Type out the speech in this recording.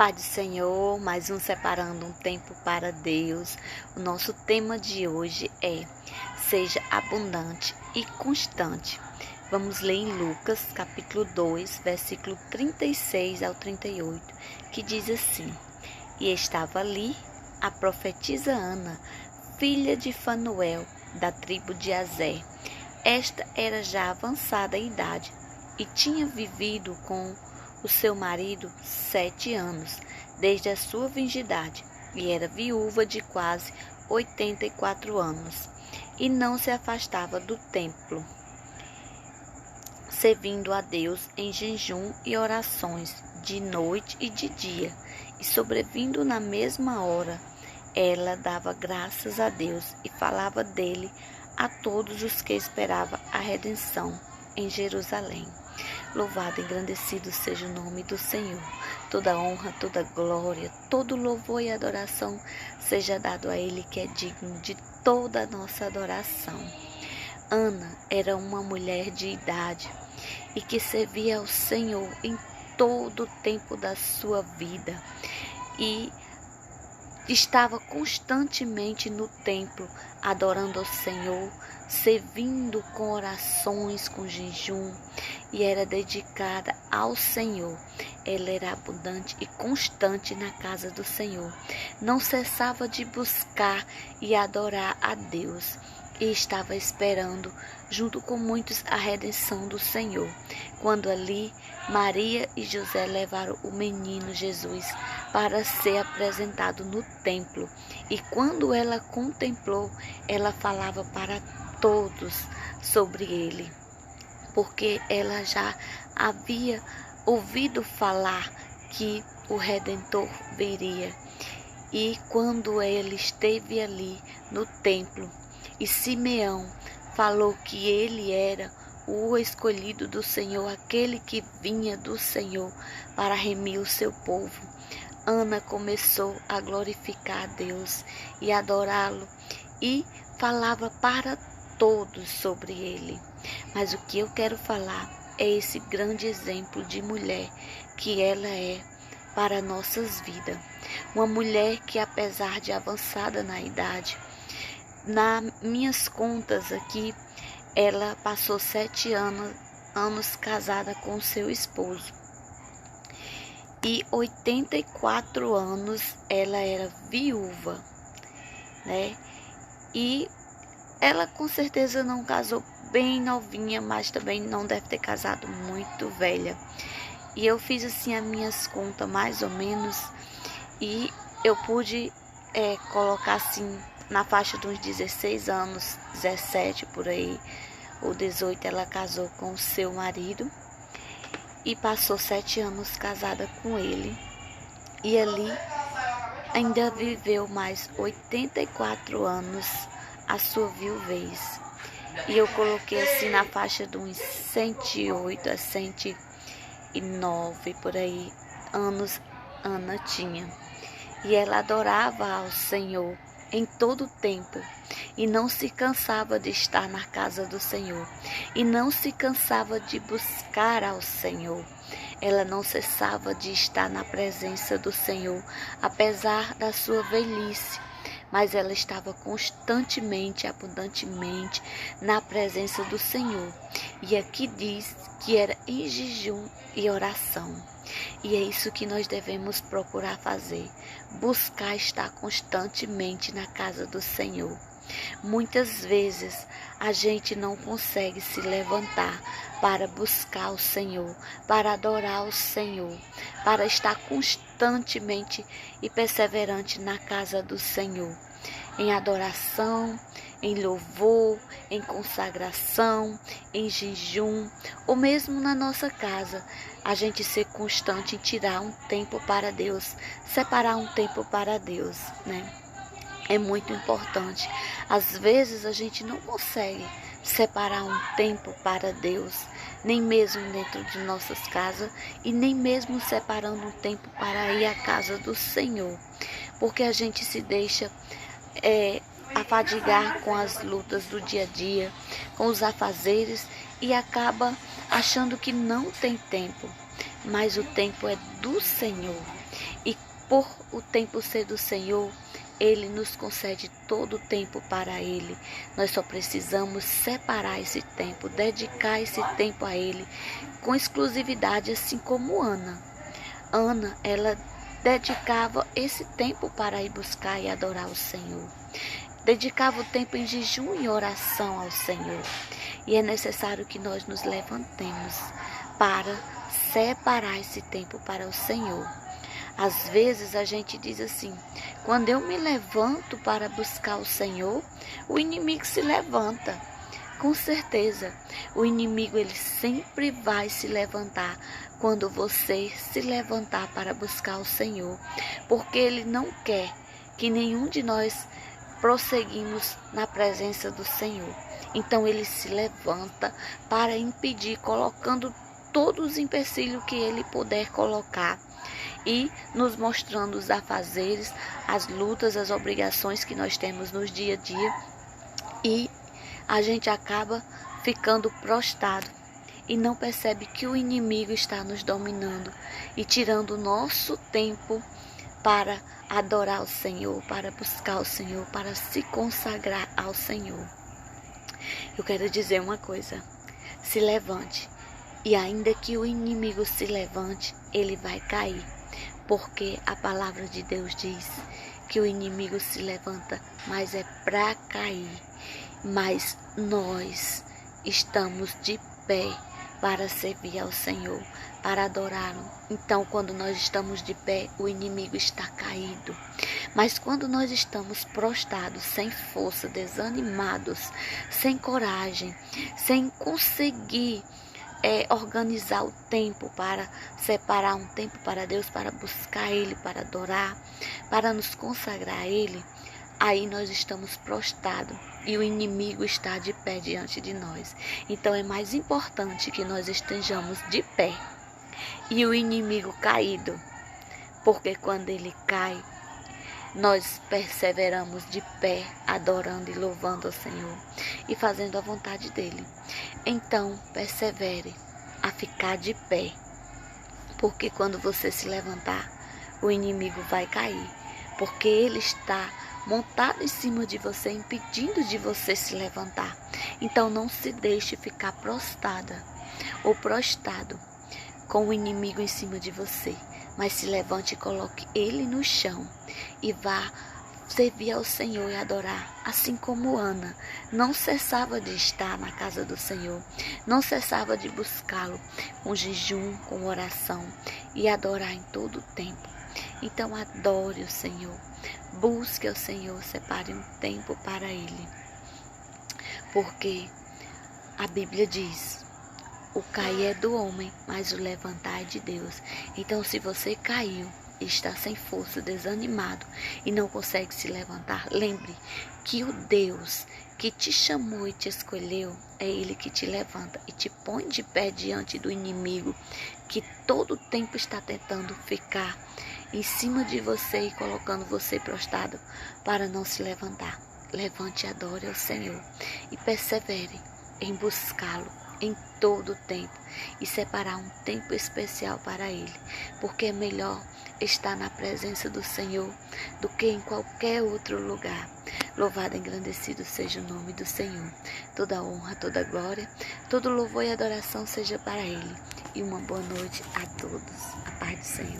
Pai do Senhor, mais um Separando um Tempo para Deus. O nosso tema de hoje é Seja abundante e constante. Vamos ler em Lucas, capítulo 2, versículo 36 ao 38, que diz assim: E estava ali a profetisa Ana, filha de Fanuel, da tribo de Aser. Esta era já avançada em idade e tinha vivido com o seu marido 7 anos, desde a sua virgindade, e era viúva de quase 84 anos, e não se afastava do templo, servindo a Deus em jejum e orações, de noite e de dia, e sobrevindo na mesma hora, ela dava graças a Deus e falava dele a todos os que esperavam a redenção em Jerusalém. Louvado e engrandecido seja o nome do Senhor. Toda honra, toda glória, todo louvor e adoração seja dado a Ele, que é digno de toda a nossa adoração. Ana era uma mulher de idade e que servia ao Senhor em todo o tempo da sua vida e estava constantemente no templo, adorando ao Senhor, servindo com orações, com jejum, e era dedicada ao Senhor. Ela era abundante e constante na casa do Senhor. Não cessava de buscar e adorar a Deus, e estava esperando, junto com muitos, a redenção do Senhor. Quando ali, Maria e José levaram o menino Jesus para ser apresentado no templo. E quando ela contemplou, ela falava para todos sobre ele, porque ela já havia ouvido falar que o Redentor viria. E quando ele esteve ali no templo, e Simeão falou que ele era o escolhido do Senhor, aquele que vinha do Senhor para remir o seu povo, Ana começou a glorificar a Deus e adorá-lo e falava para todos sobre ele. Mas o que eu quero falar é esse grande exemplo de mulher que ela é para nossas vidas. Uma mulher que, apesar de avançada na idade, nas minhas contas aqui, ela passou 7 anos casada com seu esposo. E 84 anos ela era viúva, né? E ela com certeza não casou bem novinha, mas também não deve ter casado muito velha. E eu fiz assim as minhas contas mais ou menos, e eu pude colocar assim na faixa de uns 16 anos, 17 por aí, ou 18, ela casou com o seu marido e passou 7 anos casada com ele. E ali ainda viveu mais 84 anos a sua viuvez. E eu coloquei assim na faixa de uns 108 a 109 por aí anos Ana tinha. E ela adorava ao Senhor em todo o tempo, e não se cansava de estar na casa do Senhor, e não se cansava de buscar ao Senhor. Ela não cessava de estar na presença do Senhor, apesar da sua velhice, mas ela estava constantemente, abundantemente na presença do Senhor. E aqui diz que era em jejum e oração. E é isso que nós devemos procurar fazer, buscar estar constantemente na casa do Senhor. Muitas vezes a gente não consegue se levantar para buscar o Senhor, para adorar o Senhor, para estar constantemente e perseverante na casa do Senhor, em adoração, em louvor, em consagração, em jejum, ou mesmo na nossa casa, a gente ser constante em tirar um tempo para Deus, separar um tempo para Deus, né? É muito importante. Às vezes a gente não consegue separar um tempo para Deus, nem mesmo dentro de nossas casas, e nem mesmo separando um tempo para ir à casa do Senhor, porque a gente se deixa afadigar com as lutas do dia a dia, com os afazeres, e acaba achando que não tem tempo. mas o tempo é do Senhor. E por o tempo ser do Senhor, Ele nos concede todo o tempo para Ele. Nós só precisamos separar esse tempo, dedicar esse tempo a Ele com exclusividade, assim como Ana. Ana, ela dedicava esse tempo para ir buscar e adorar o Senhor. Dedicava o tempo em jejum e oração ao Senhor. E é necessário que nós nos levantemos para separar esse tempo para o Senhor. Às vezes a gente diz assim: quando eu me levanto para buscar o Senhor, o inimigo se levanta. Com certeza, o inimigo ele sempre vai se levantar quando você se levantar para buscar o Senhor, porque ele não quer que nenhum de nós prosseguimos na presença do Senhor. Então ele se levanta para impedir, colocando todos os empecilhos que ele puder colocar e nos mostrando os afazeres, as lutas, as obrigações que nós temos nos dia a dia, e a gente acaba ficando prostrado e não percebe que o inimigo está nos dominando e tirando o nosso tempo para adorar o Senhor, para buscar o Senhor, para se consagrar ao Senhor. Eu quero dizer uma coisa: se levante, e ainda que o inimigo se levante, ele vai cair. Porque a palavra de Deus diz que o inimigo se levanta, mas é para cair. Mas nós estamos de pé para servir ao Senhor, para adorá-lo. Então, quando nós estamos de pé, o inimigo está caído. Mas quando nós estamos prostrados, sem força, desanimados, sem coragem, sem conseguir organizar o tempo, para separar um tempo para Deus, para buscar Ele, para adorar, para nos consagrar a Ele, aí nós estamos prostrados e o inimigo está de pé diante de nós. Então é mais importante que nós estejamos de pé e o inimigo caído, porque quando ele cai, nós perseveramos de pé, adorando e louvando ao Senhor e fazendo a vontade dEle. Então, persevere a ficar de pé, porque quando você se levantar, o inimigo vai cair, porque ele está montado em cima de você, impedindo de você se levantar. Então, não se deixe ficar prostrada ou prostrado com o inimigo em cima de você, mas se levante e coloque ele no chão e vá servir ao Senhor e adorar, assim como Ana não cessava de estar na casa do Senhor, não cessava de buscá-lo com jejum, com oração e adorar em todo o tempo. Então adore o Senhor, busque o Senhor, separe um tempo para Ele, porque a Bíblia diz: o cair é do homem, mas o levantar é de Deus. Então, se você caiu, está sem força, desanimado e não consegue se levantar, lembre que o Deus que te chamou e te escolheu é Ele que te levanta e te põe de pé diante do inimigo que todo o tempo está tentando ficar em cima de você e colocando você prostrado para não se levantar. Levante e adore ao Senhor e persevere em buscá-lo em todo o tempo e separar um tempo especial para Ele, porque é melhor estar na presença do Senhor do que em qualquer outro lugar. Louvado e engrandecido seja o nome do Senhor. Toda honra, toda glória, todo louvor e adoração seja para Ele. E uma boa noite a todos. A paz do Senhor.